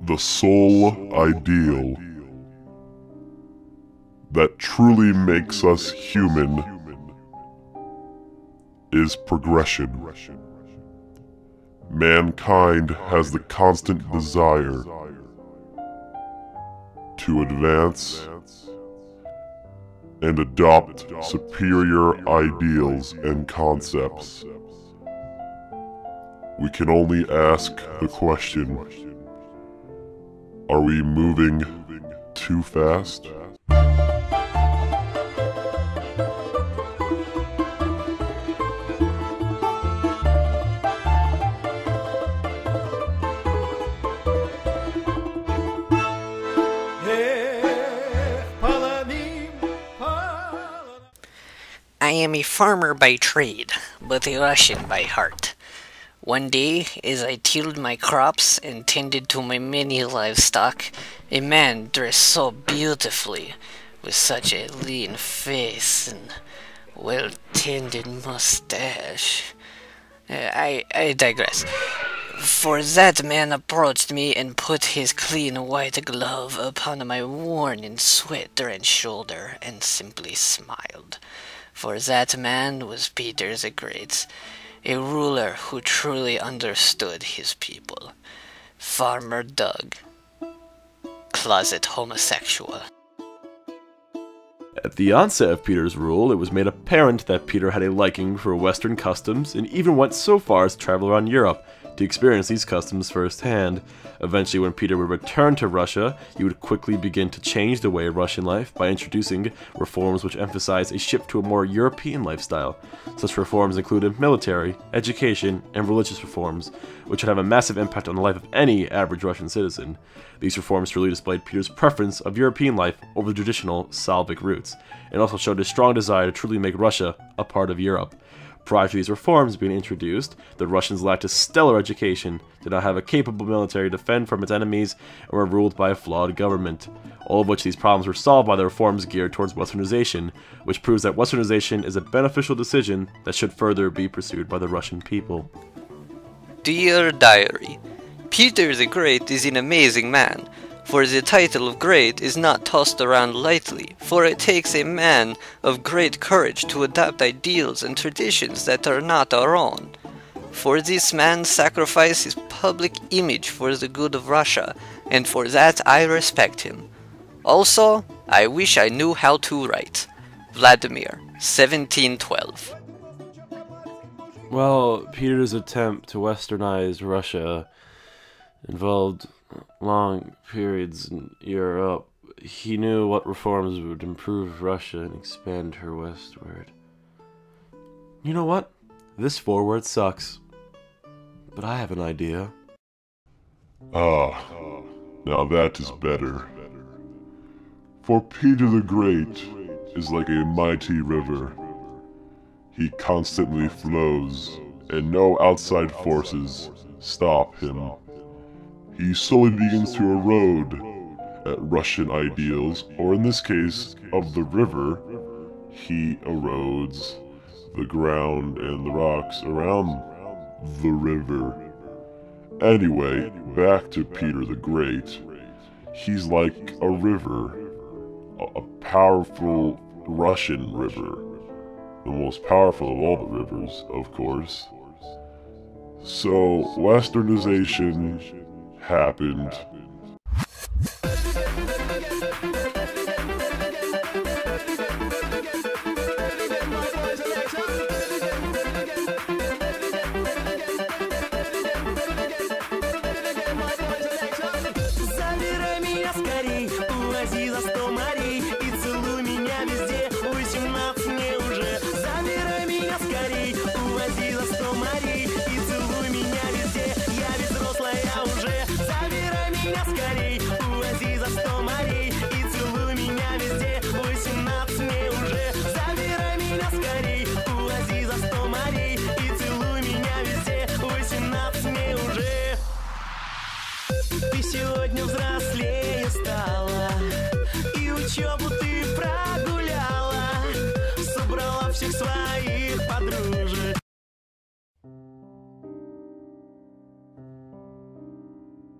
The sole ideal that truly makes us human is progression. Mankind has the constant desire to advance and adopt superior ideals and concepts. We can only ask the question, are we moving too fast? I am a farmer by trade, but a Russian by heart. One day, as I tilled my crops and tended to my many livestock, a man dressed so beautifully, with such a lean face and well-tended mustache. I digress. For that man approached me and put his clean white glove upon my worn and sweat-drenched shoulder and simply smiled. For that man was Peter the Great, a ruler who truly understood his people. Farmer Doug, closet homosexual. At the onset of Peter's rule, it was made apparent that Peter had a liking for Western customs and even went so far as to travel around Europe to experience these customs firsthand. Eventually, when Peter would return to Russia, he would quickly begin to change the way of Russian life by introducing reforms which emphasized a shift to a more European lifestyle. Such reforms included military, education, and religious reforms, which would have a massive impact on the life of any average Russian citizen. These reforms truly displayed Peter's preference of European life over the traditional Slavic roots, and also showed his strong desire to truly make Russia a part of Europe. Prior to these reforms being introduced, the Russians lacked a stellar education, did not have a capable military to defend from its enemies, and were ruled by a flawed government. All of which these problems were solved by the reforms geared towards Westernization, which proves that Westernization is a beneficial decision that should further be pursued by the Russian people. Dear Diary, Peter the Great is an amazing man, for the title of great is not tossed around lightly, for it takes a man of great courage to adopt ideals and traditions that are not our own. For this man sacrificed his public image for the good of Russia, and for that I respect him. Also, I wish I knew how to write. Vladimir, 1712. Well, Peter's attempt to westernize Russia involved long periods in Europe. He knew what reforms would improve Russia and expand her westward. You know what? This foreword sucks. But I have an idea. Ah, now that is better. For Peter the Great is like a mighty river. He constantly flows, and no outside forces stop him. He slowly begins to erode at Russian ideals, or in this case, of the river, he erodes the ground and the rocks around the river. Anyway, back to Peter the Great. He's like a river, a powerful Russian river. The most powerful of all the rivers, of course. So, Westernization happened. Забирай меня скорей, увози за 100 морей и целуй меня везде, 18 мне уже. Забирай меня скорей, увози за 100 морей и целуй меня везде, я ведь взрослая уже. Забирай меня скорей, увози за 100 морей и целуй меня везде, 18 мне уже. Забирай меня скорей, увози за 100 морей и целуй меня везде, 18 мне уже. Ты сегодня взрослее стала, и учебу ты прогуляла, собрала всех своих подружек